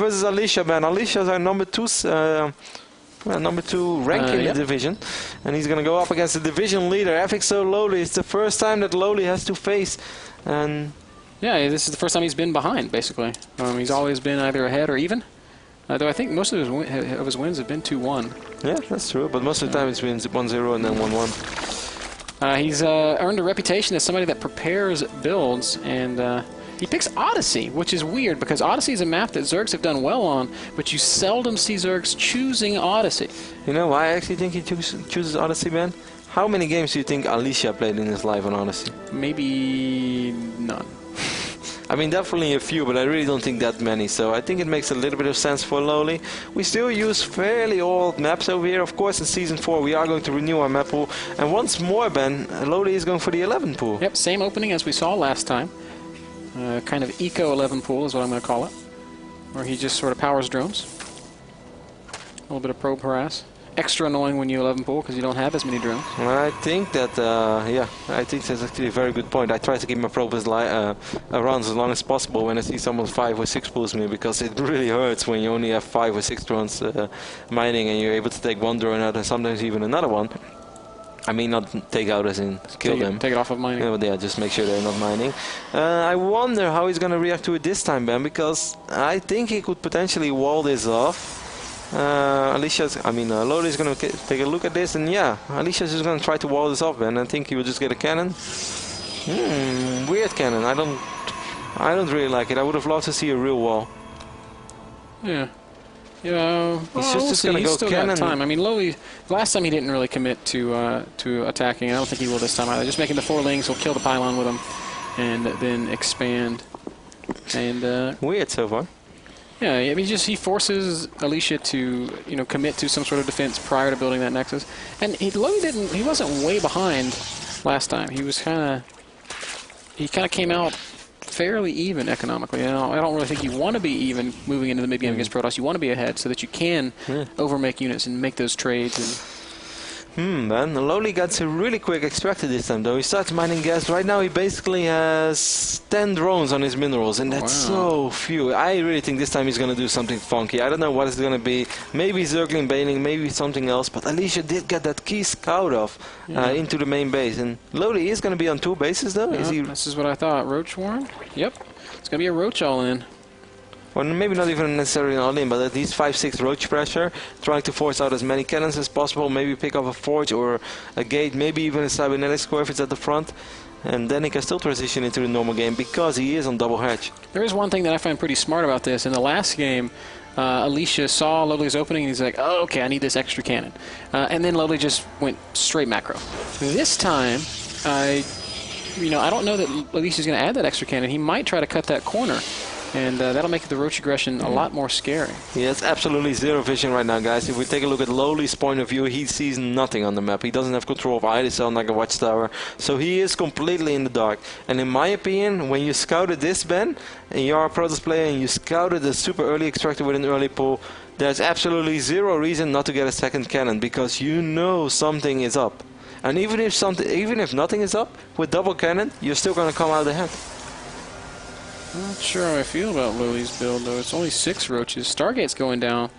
versus Alicia, man. Alicia's our number 2 rank in the division, and he's gonna go up against the division leader, FXO LoWeLy. It's the first time that LoWeLy has to face, and yeah, this is the first time he's been behind, basically. He's always been either ahead or even. Though I think most of his wins have been 2-1. Yeah, that's true, but most of the time it's been 1-0 and then 1-1. He's earned a reputation as somebody that prepares builds, and he picks Odyssey, which is weird because Odyssey is a map that Zergs have done well on, but you seldom see Zergs choosing Odyssey. You know why I actually think he chooses Odyssey, man? How many games do you think Alicia played in his life on Odyssey? Maybe none. I mean, definitely a few, but I really don't think that many, so I think it makes a little bit of sense for LoWeLy. We still use fairly old maps over here. Of course, in Season 4 we are going to renew our map pool, and once more, Ben, LoWeLy is going for the 11 pool. Yep, same opening as we saw last time. Kind of eco 11 pool is what I'm going to call it, where he just sort of powers drones. A little bit of probe harass. Extra annoying when you 11 pool because you don't have as many drones. I think that, yeah, I think that's actually a very good point. I try to keep my probes around as long as possible when I see someone 5 or 6 pools me, because it really hurts when you only have 5 or 6 drones mining and you're able to take one drone out and sometimes even another one. I mean, not take out as in kill them. Take it off of mining. Yeah, but yeah, just make sure they're not mining. I wonder how he's going to react to it this time, Ben, because I think he could potentially wall this off. LoWeLy is going to take a look at this, and yeah, Alicia's just going to try to wall this off, Ben. I think he will just get a cannon. Weird cannon. I don't really like it. I would have loved to see a real wall. Yeah. Yeah, he's just going to go cannon. Time. I mean, LoWeLy, last time he didn't really commit to attacking. I don't think he will this time either. Just making the 4 lings, he'll kill the pylon with them, and then expand. And weird so far. Yeah, I mean, he forces Alicia to commit to some sort of defense prior to building that nexus. And LoWeLy he wasn't way behind last time. He kind of came out fairly even economically. I don't really think you want to be even moving into the mid game against Protoss. You want to be ahead so that you can overmake units and make those trades. And man, LoWeLy got a really quick extractor this time, though. He starts mining gas. Right now he basically has 10 drones on his minerals, and that's so few. I really think this time he's going to do something funky. I don't know what it's going to be. Maybe Zergling Bailing, maybe something else, but Alicia did get that key scout off into the main base. And LoWeLy is going to be on 2 bases, though. This is what I thought. Roach Warren? Yep. It's going to be a Roach all-in. Or maybe not even necessarily all-in, but at least 5-6 roach pressure, trying to force out as many cannons as possible, maybe pick up a forge or a gate, maybe even a cybernetics core if it's at the front, and then he can still transition into the normal game because he is on double hatch. There is one thing that I find pretty smart about this. In the last game, Alicia saw LoWeLy's opening and he's like, oh, okay, I need this extra cannon. And then LoWeLy just went straight macro. This time, I don't know that Alicia's going to add that extra cannon. He might try to cut that corner. And that'll make the roach aggression a lot more scary. Yeah, it's absolutely zero vision right now, guys. If we take a look at LoWeLy's point of view, he sees nothing on the map. He doesn't have control of either cell like a watchtower. So he is completely in the dark. And in my opinion, when you scouted this, Ben, and you're a Protoss player and you scouted the super early extractor with an early pull, there's absolutely zero reason not to get a second cannon, because you know something is up. And even if nothing is up, with double cannon, you're still going to come out ahead. I'm not sure how I feel about LoWeLy's build, though. It's only 6 roaches. Stargate's going down,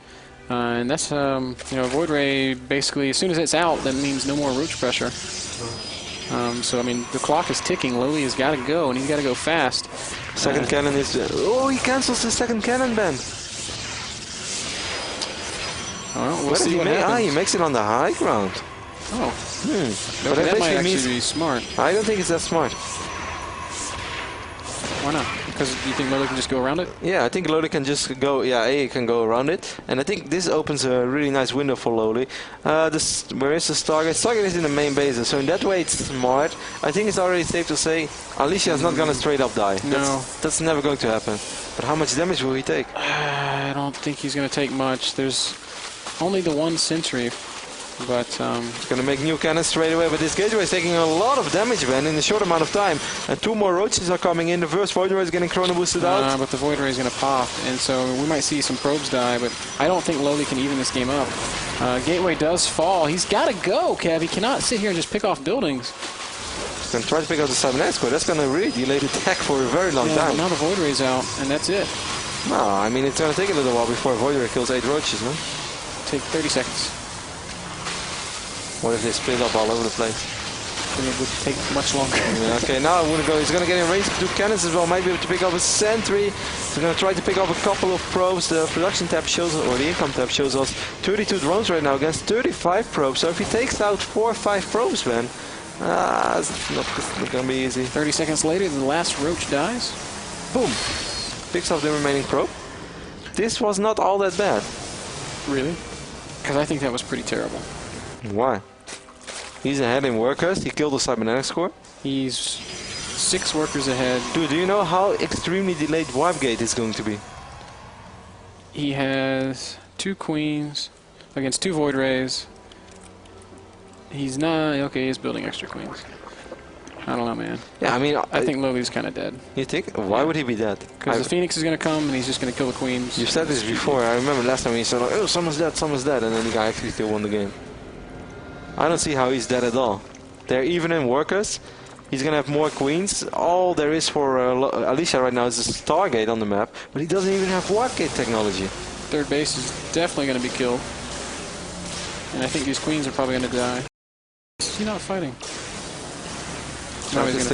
and that's, Void Ray, basically, as soon as it's out, that means no more roach pressure. So, I mean, the clock is ticking. LoWeLy has got to go, and he's got to go fast. Second cannon is... oh, he cancels the second cannon, Ben. Well, we'll see what happens. He makes it on the high ground. Oh. But that might actually be smart. I don't think it's that smart. Why not? Because you think LoWeLy can just go around it? Yeah, I think LoWeLy can just go, he can go around it. And I think this opens a really nice window for LoWeLy. Where is the Stargate? Stargate is in the main base, so in that way it's smart. I think it's already safe to say Alicia is not going to straight up die. No. That's never going to happen. But how much damage will he take? I don't think he's going to take much. There's only the 1 sentry. But it's going to make new cannons straight away, but this gateway is taking a lot of damage, man, in a short amount of time. And 2 more roaches are coming in. The first Void Ray is getting chrono boosted out. But the Void Ray is going to pop, and so we might see some probes die, but I don't think LoWeLy can even this game up. Gateway does fall. He's got to go, Kev. He cannot sit here and just pick off buildings. He's going to try to pick out the cybernetics core. That's going to really delay the attack for a very long time. But now the Void Ray's out, and that's it. No, I mean, it's going to take a little while before Void Ray kills 8 roaches, no? Take 30 seconds. What if they split up all over the place? Then it would take much longer. Yeah, okay, now I wouldn't go. He's going to get in range to 2 cannons as well. Might be able to pick up a sentry. He's going to try to pick up a couple of probes. The production tab shows, or the income tab shows us 32 drones right now against 35 probes. So if he takes out 4 or 5 probes, man, it's not going to be easy. 30 seconds later, the last roach dies. Boom. Picks up the remaining probe. This was not all that bad. Really? Because I think that was pretty terrible. Why? He's ahead in workers. He killed the cybernetics core. He's 6 workers ahead. Dude, do you know how extremely delayed Wipe Gate is going to be? He has 2 queens against 2 void rays. He's not... Okay, he's building extra queens. I don't know, man. Yeah, I mean... I think LoWeLy's kind of dead. You think? Why would he be dead? Because the Phoenix is going to come and he's just going to kill the queens. You said this before. I remember last time you said, like, oh, someone's dead, and then the guy actually still won the game. I don't see how he's dead at all. They're even in workers. He's going to have more queens. All there is for Alicia right now is a Stargate on the map, but he doesn't even have Wipe Gate technology. Third base is definitely going to be killed. And I think these queens are probably going to die. Is he not fighting? Now he's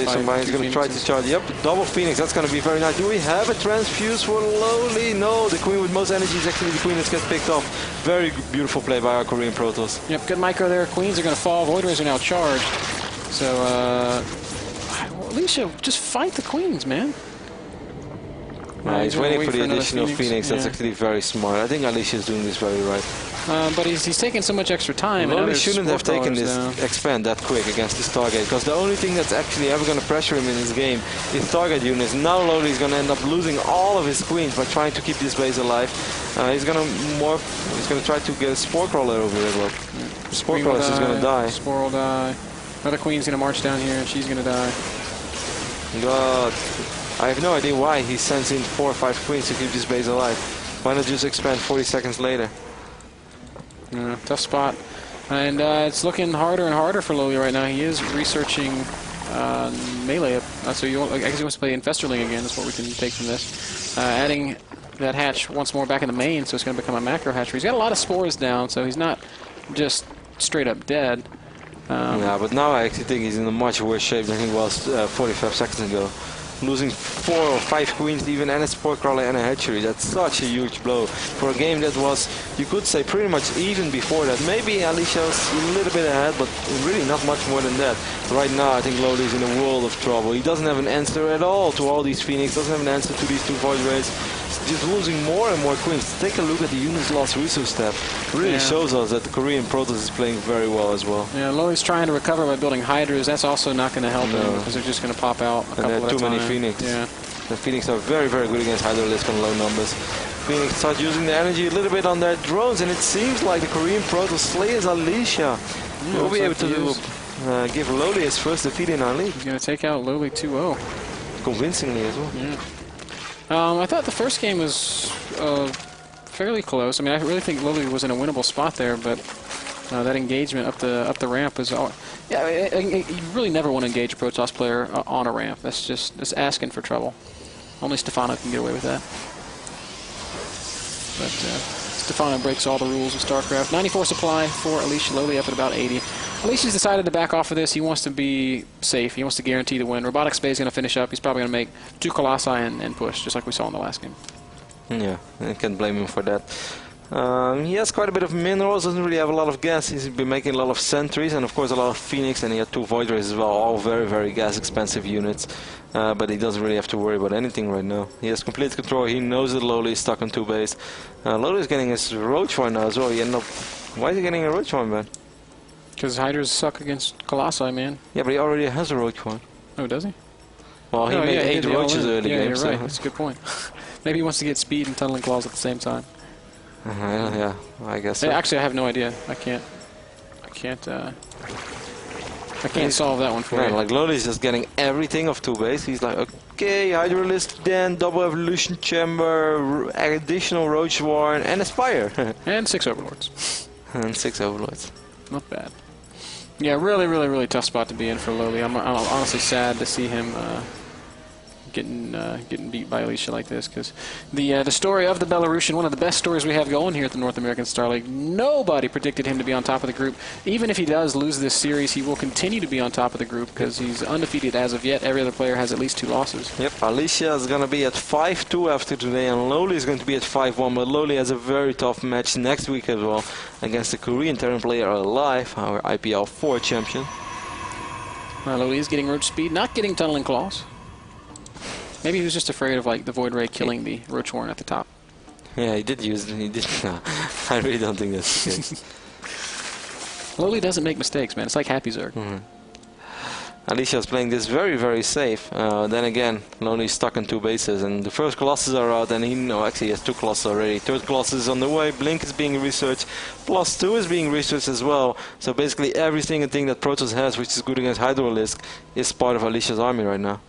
going to try to charge. Yep, double Phoenix. That's going to be very nice. Do we have a transfuse for LoWeLy? No, the queen with most energy is actually the queen that gets picked off. Very beautiful play by our Korean Protoss. Yep, good micro there. Queens are going to fall. Void Rays are now charged. So, Alicia, just fight the queens, man. He's waiting for the additional Phoenix. That's actually very smart. I think Alicia is doing this very right. But he's taking so much extra time. LoWeLy shouldn't have taken this expand that quick against this Stargate, because the only thing that's actually ever going to pressure him in this game is Stargate units. Now LoWeLy is going to end up losing all of his queens by trying to keep this base alive. He's going to try to get a Spore Crawler over here, but Spore Crawler is going to die. Spore will die. Another queen's going to march down here, and she's going to die. God. I have no idea why he sends in 4 or 5 queens to keep this base alive. Why not just expand 40 seconds later? Yeah, tough spot. And it's looking harder and harder for LoWeLy right now. He is researching melee. So I guess he wants to play Infesterling again. That's what we can take from this. Adding that hatch once more back in the main, so it's going to become a macro hatchery. He's got a lot of spores down, so he's not just straight up dead. Yeah, but now I actually think he's in a much worse shape than he was 45 seconds ago. Losing 4 or 5 queens even, and a Spore Crawler and a hatchery. That's such a huge blow for a game that was, you could say, pretty much even before that. Maybe Alicia was a little bit ahead, but really not much more than that. Right now I think LoWeLy is in a world of trouble. He doesn't have an answer at all to all these Phoenix, doesn't have an answer to these 2 Void Rays. Just losing more and more queens. Take a look at the units lost resource tab. It really shows us that the Korean Protoss is playing very well as well. Yeah, LoWeLy's trying to recover by building Hydras. That's also not going to help him, because they're just going to pop out a couple at a time. Too many Phoenix. Yeah. The Phoenix are very, very good against Hydralisk on low numbers. Phoenix start using the energy a little bit on their drones, and it seems like the Korean Protoss slays Alicia. Yeah, We'll be able to give LoWeLy his first defeat in our league. He's going to take out LoWeLy 2-0. Convincingly as well. Yeah. I thought the first game was fairly close. I mean, I really think LoWeLy was in a winnable spot there, but that engagement up the ramp is all. Yeah, you really never want to engage a Protoss player on a ramp. That's asking for trouble. Only Stefano can get away with that. But Stefano breaks all the rules of StarCraft. 94 supply for Alicia. LoWeLy up at about 80. Alicia's decided to back off of this. He wants to be safe. He wants to guarantee the win. Robotics Bay is going to finish up. He's probably going to make 2 Colossi and push, just like we saw in the last game. Yeah, I can't blame him for that. He has quite a bit of minerals, doesn't really have a lot of gas. He's been making a lot of sentries and of course a lot of Phoenix, and he had 2 Void Rays as well, all very, very gas expensive units. But he doesn't really have to worry about anything right now. He has complete control. He knows that LoWeLy is stuck on 2 base. LoWeLy is getting his Roach Horn now as well. Why is he getting a Roach Horn, man? Because Hydras suck against Colossi, man. Yeah, but he already has a Roach Horn. Oh, does he? Well, he made 8 roaches early game. Yeah, you're right. That's a good point. Maybe he wants to get speed and tunneling claws at the same time. Yeah, I guess so. Actually, I have no idea. I can't solve that one for you. Like LoWeLy is just getting everything off 2 base. He's like, okay, Hydralisk, then double evolution chamber, additional Roach Warren, and Aspire. And 6 Overlords. And 6 Overlords. Not bad. Yeah, really, really, really tough spot to be in for LoWeLy. I'm honestly sad to see him getting beat by Alicia like this, because the story of the Belarusian, one of the best stories we have going here at the North American Star League. Nobody predicted him to be on top of the group. Even if he does lose this series, he will continue to be on top of the group because he's undefeated as of yet. Every other player has at least 2 losses. Yep, Alicia is going to be at 5-2 after today, and LoWeLy is going to be at 5-1. But LoWeLy has a very tough match next week as well against the Korean Terran player Alive, our IPL 4 champion. LoWeLy is getting roach speed, not getting tunneling claws. Maybe he was just afraid of like the Void Ray killing the Roach Warren at the top. Yeah, he did use it. He did. No, I really don't think that's the case. LoWeLy doesn't make mistakes, man. It's like Happy Zerg. Alicia is playing this very, very safe. Then again, LoWeLy is stuck on 2 bases, and the first Colossus are out, and actually he has 2 Colossus already. Third Colossus is on the way. Blink is being researched. +2 is being researched as well. So basically every single thing that Protoss has, which is good against Hydralisk, is part of Alicia's army right now.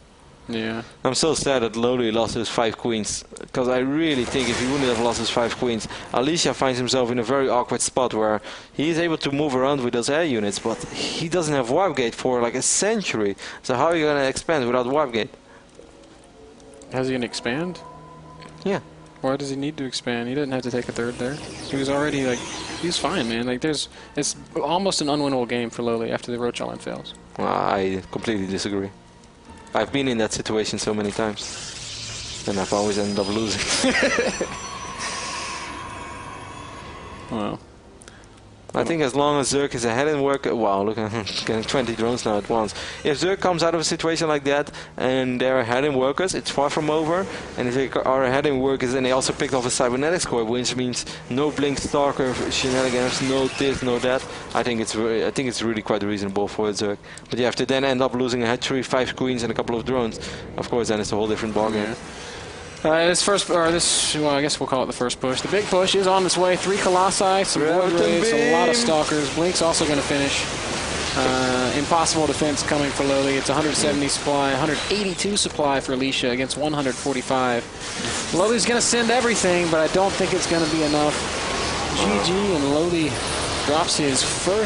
Yeah. I'm so sad that LoWeLy lost his 5 queens, because I really think if he wouldn't have lost his 5 queens, Alicia finds himself in a very awkward spot where he is able to move around with those air units, but he doesn't have Warp Gate for like a century. So how are you going to expand without Warp Gate? How's he going to expand? Yeah. Why does he need to expand? He doesn't have to take a 3rd there. He was already like, he's fine, man. Like it's almost an unwinnable game for LoWeLy after the Roach Island fails. Well, I completely disagree. I've been in that situation so many times, and I've always ended up losing. Wow. I think as long as Zerg is ahead in work, wow, look, I'm getting 20 drones now at once. If Zerg comes out of a situation like that and they're ahead in workers, it's far from over. And if they are ahead in workers and they also picked off a cybernetics core, which means no blink stalker shenanigans, no this, no that, I think it's really quite reasonable for Zerg. But you have to then end up losing a hatchery, 5 queens, and a couple of drones. Of course, then it's a whole different ballgame. Yeah. Well, I guess we'll call it the first push. The big push is on its way. 3 Colossi, some Void Rays, a lot of Stalkers. Blink's also going to finish. Impossible defense coming for LoWeLy. It's 170 supply, 182 supply for Alicia against 145. LoWeLy's going to send everything, but I don't think it's going to be enough. GG, and LoWeLy drops his first.